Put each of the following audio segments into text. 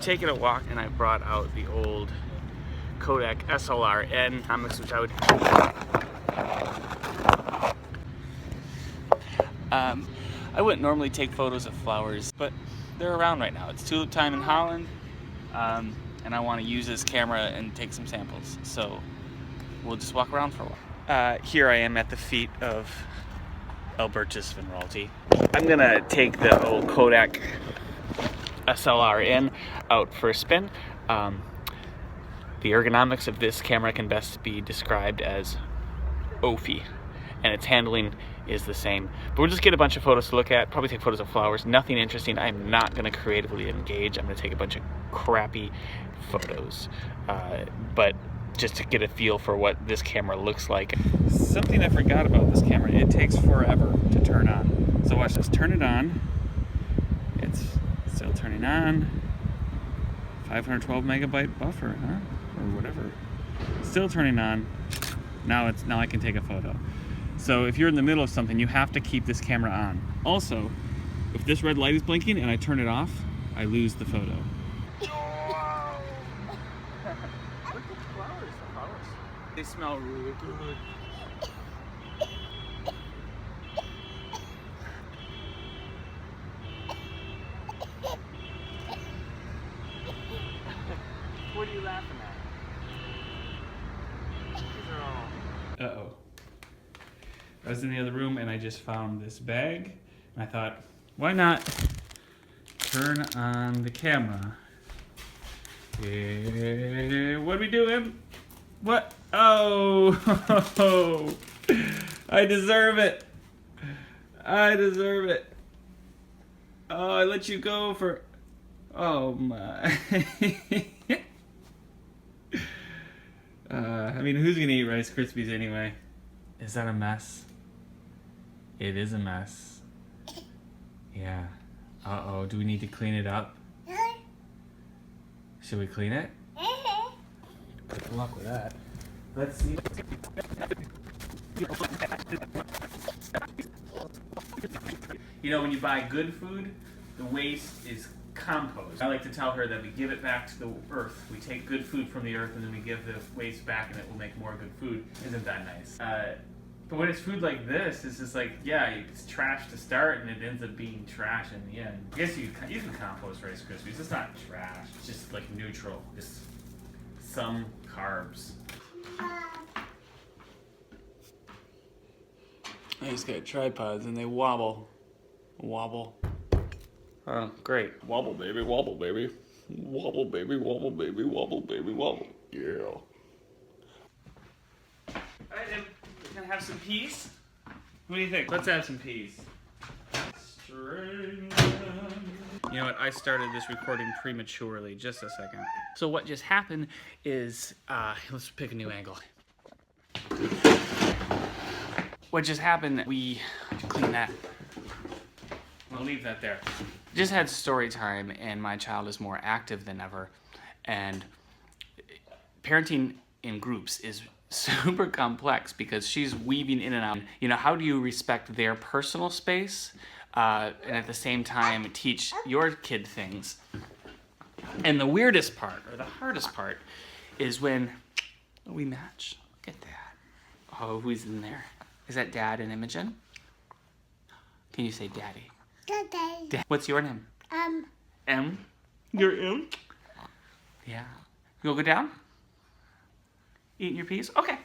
taking a walk and I brought out the old Kodak SLR-N comics, which I would... I wouldn't normally take photos of flowers, but they're around right now. It's tulip time in Holland, and I want to use this camera and take some samples. So we'll just walk around for a while. Here I am at the feet of Albertus Van Raalte. I'm gonna take the old Kodak SLR-N out for a spin. The ergonomics of this camera can best be described as oafy, and its handling is the same. But we'll just get a bunch of photos to look at, probably take photos of flowers, nothing interesting. I'm not gonna creatively engage. I'm gonna take a bunch of crappy photos, but just to get a feel for what this camera looks like. Something I forgot about this camera, it takes forever to turn on. So watch this, turn it on. It's still turning on. 512 megabyte buffer, huh? Or whatever. Still turning on. Now I can take a photo. So if you're in the middle of something, you have to keep this camera on. Also, if this red light is blinking and I turn it off, I lose the photo. Wow. Look at the flowers. They smell really good. What are you laughing at? Uh-oh. I was in the other room and I just found this bag. And I thought, why not turn on the camera? What are we doing? What? Oh, I deserve it. I deserve it. Oh, I let you go for, oh my. I mean, who's gonna eat Rice Krispies anyway? Is that a mess? It is a mess. Yeah. Uh-oh, do we need to clean it up? Should we clean it? Good luck with that. Let's see. You know, when you buy good food, the waste is compost. I like to tell her that we give it back to the earth. We take good food from the earth and then we give the waste back and it will make more good food. Isn't that nice? But when it's food like this, it's just like, yeah, it's trash to start and it ends up being trash in the end. I guess you can compost Rice Krispies. It's not trash. It's just like neutral. Just some carbs. I just got tripods and they wobble. Wobble. Oh, great. Wobble, baby, wobble, baby. Wobble, baby, wobble, baby, wobble, baby, wobble. Yeah. All right, then. We're gonna have some peas. What do you think? Let's have some peas. You know what? I started this recording prematurely. Just a second. So what just happened is, let's pick a new angle. What just happened, we clean that. We'll leave that there. Just had story time and my child is more active than ever. And parenting in groups is super complex because she's weaving in and out. You know, how do you respect their personal space and at the same time teach your kid things? And the weirdest part, or the hardest part, is when we match. Look at that. Oh, who's in there? Is that Dad and Imogen? Can you say Daddy? Daddy. What's your name? M. You're M? Yeah. You'll go down? Eating your peas? Okay.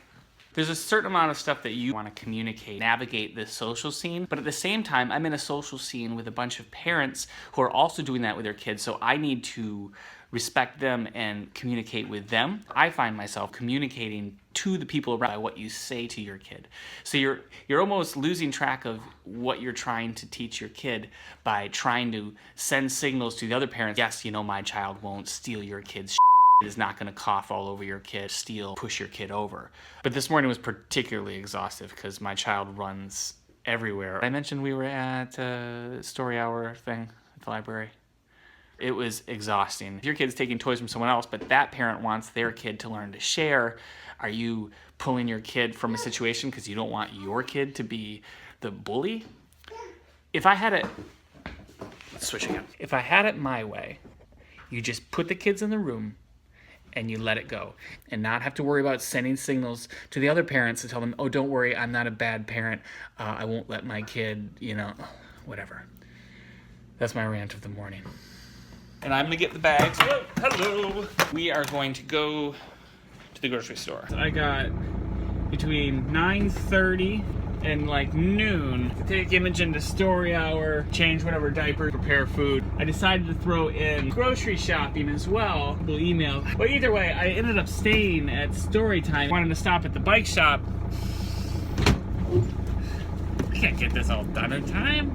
There's a certain amount of stuff that you want to communicate, navigate this social scene, but at the same time, I'm in a social scene with a bunch of parents who are also doing that with their kids, so I need to respect them and communicate with them. I find myself communicating to the people around by what you say to your kid. So you're almost losing track of what you're trying to teach your kid by trying to send signals to the other parents. Yes, you know, my child won't steal your kid's is not going to cough all over your kid, steal, push your kid over. But this morning was particularly exhaustive because my child runs everywhere. I mentioned we were at a story hour thing at the library. It was exhausting. If your kid's taking toys from someone else, but that parent wants their kid to learn to share, are you pulling your kid from a situation because you don't want your kid to be the bully? If I had it, let's switch again. If I had it my way, You just put the kids in the room and you let it go, and not have to worry about sending signals to the other parents to tell them, oh, don't worry, I'm not a bad parent. I won't let my kid, whatever. That's my rant of the morning. And I'm gonna get the bags. Oh, hello. We are going to go to the grocery store. I got between 9:30 and like noon to take Imogen to story hour, change whatever diaper, prepare food. I decided to throw in grocery shopping as well. We'll email. But either way, I ended up staying at story time. Wanted to stop at the bike shop. I can't get this all done in time.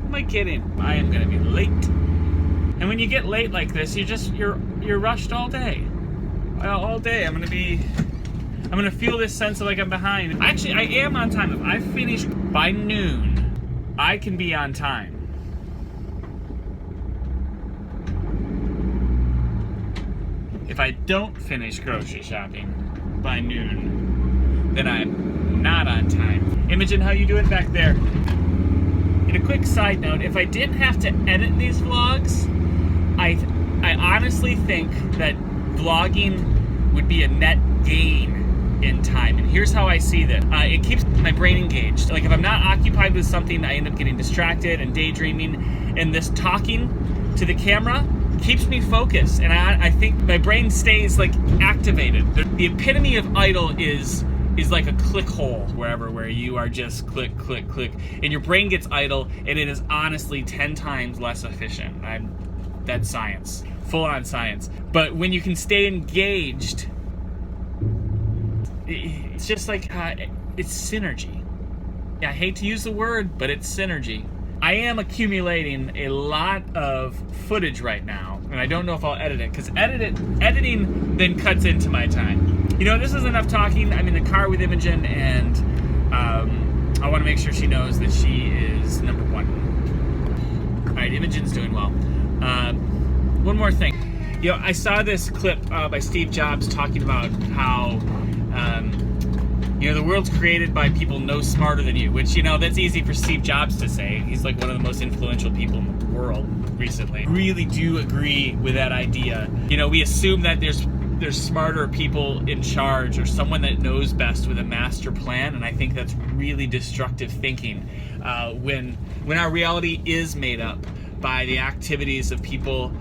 Am I kidding? I am gonna be late. And when you get late like this, you're rushed all day. All day I'm gonna feel this sense of like I'm behind. Actually, I am on time. If I finish by noon, I can be on time. If I don't finish grocery shopping by noon, then I'm not on time. Imogen, how you doing back there? And a quick side note, if I didn't have to edit these vlogs, I honestly think that vlogging would be a net gain in time. And here's how I see that. It keeps my brain engaged. Like if I'm not occupied with something, I end up getting distracted and daydreaming. And this talking to the camera keeps me focused. And I think my brain stays like activated. The epitome of idle is like a click hole where you are just click, click, click. And your brain gets idle and it is honestly 10 times less efficient. That's science. Full on science. But when you can stay engaged, it's just like, it's synergy. I hate to use the word, but it's synergy. I am accumulating a lot of footage right now, and I don't know if I'll edit it, because editing then cuts into my time. This is enough talking. I'm in the car with Imogen, and I want to make sure she knows that she is number one. All right, Imogen's doing well. One more thing. I saw this clip by Steve Jobs talking about how the world's created by people no smarter than you, which, that's easy for Steve Jobs to say. He's like one of the most influential people in the world recently. Really do agree with that idea. We assume that there's smarter people in charge or someone that knows best with a master plan, and I think that's really destructive thinking when our reality is made up by the activities of people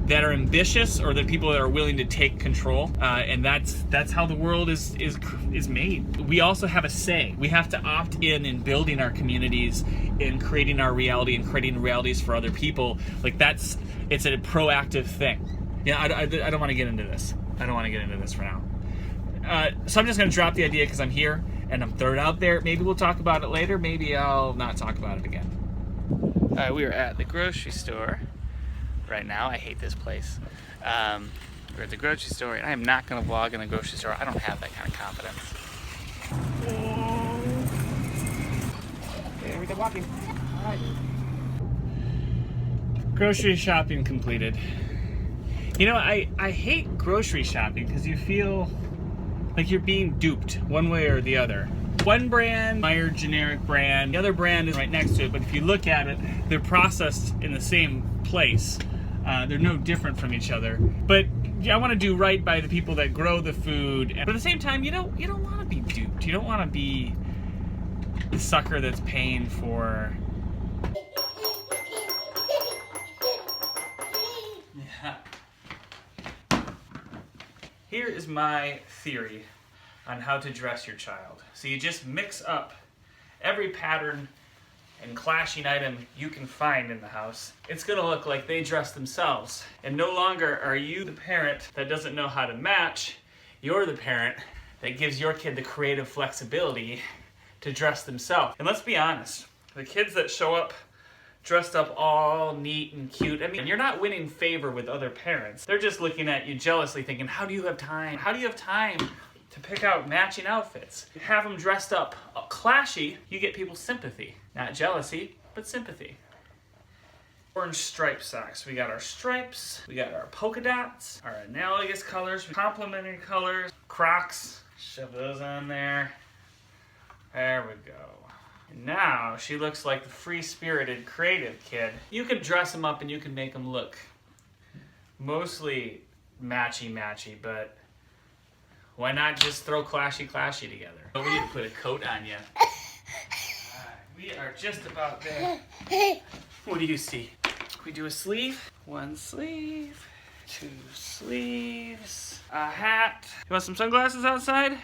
that are ambitious or the people that are willing to take control, and that's how the world is made. We also have a say. We have to opt in building our communities, in creating our reality and creating realities for other people. Like it's a proactive thing. I don't want to get into this. I don't want to get into this for now. So I'm just going to drop the idea because I'm here and I'm thrown out there. Maybe we'll talk about it later. Maybe I'll not talk about it again. All right, we are at the grocery store right now. I hate this place. We're at the grocery store, and I am not going to vlog in the grocery store. I don't have that kind of confidence. There we go, walking. All right. Grocery shopping completed. I hate grocery shopping because you feel like you're being duped one way or the other. One brand, Meyer generic brand, the other brand is right next to it, but if you look at it, they're processed in the same place. They're no different from each other. But I want to do right by the people that grow the food. But at the same time, you don't want to be duped. You don't want to be the sucker that's paying for. Yeah. Here is my theory on how to dress your child. So you just mix up every pattern and clashing item you can find in the house. It's gonna look like they dress themselves. And no longer are you the parent that doesn't know how to match, you're the parent that gives your kid the creative flexibility to dress themselves. And let's be honest, the kids that show up dressed up all neat and cute, you're not winning favor with other parents. They're just looking at you jealously thinking, how do you have time? How do you have time to pick out matching outfits? You have them dressed up clashy, you get people's sympathy. Not jealousy, but sympathy. Orange striped socks. We got our stripes, we got our polka dots, our analogous colors, complementary colors, Crocs. Shove those on there. There we go. And now she looks like the free-spirited, creative kid. You can dress them up and you can make them look mostly matchy, but why not just throw clashy together? But we need to put a coat on you. We are just about there. What do you see? We do a sleeve. One sleeve, two sleeves, a hat. You want some sunglasses outside?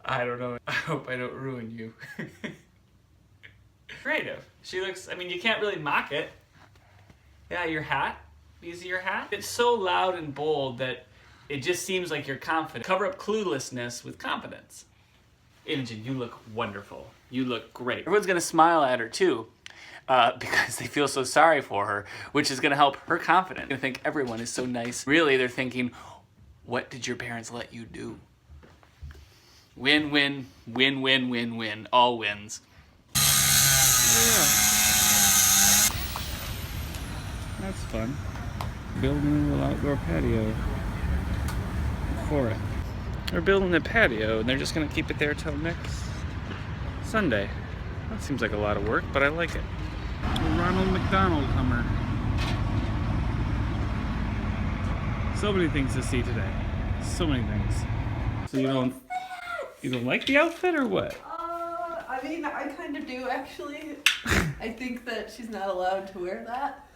I don't know. I hope I don't ruin you. Creative. She looks, I mean, you can't really mock it. Yeah, your hat. You see your hat? It's so loud and bold that it just seems like you're confident. Cover up cluelessness with confidence. Imogen, you look wonderful. You look great. Everyone's gonna smile at her too, because they feel so sorry for her, which is gonna help her confidence. They think everyone is so nice. Really, they're thinking, what did your parents let you do? Win, win, win, win, win, win. All wins. Yeah. That's fun. Building a little outdoor patio for it. They're building a patio and they're just gonna keep it there till next Sunday. That seems like a lot of work, but I like it. A Ronald McDonald Hummer. So many things to see today. So many things. So you don't like the outfit or what? I mean, I kind of do actually. I think that she's not allowed to wear that.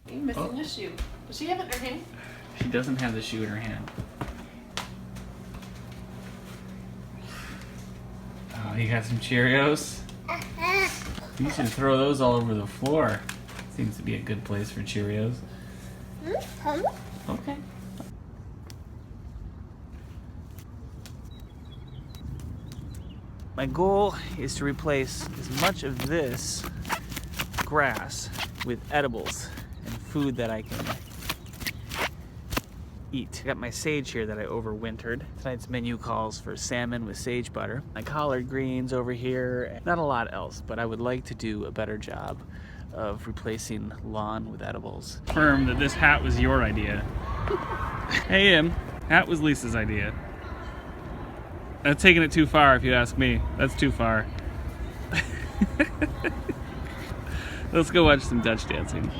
You're missing a shoe. Does she have it in her hand? She doesn't have the shoe in her hand. Oh, you got some Cheerios? You should throw those all over the floor. Seems to be a good place for Cheerios. Okay. My goal is to replace as much of this grass with edibles and food that I can eat. I got my sage here that I overwintered. Tonight's menu calls for salmon with sage butter. My collard greens over here. Not a lot else, but I would like to do a better job of replacing lawn with edibles. Confirm that this hat was your idea. Hey, Em. Hat was Lisa's idea. That's taking it too far, if you ask me. That's too far. Let's go watch some Dutch dancing.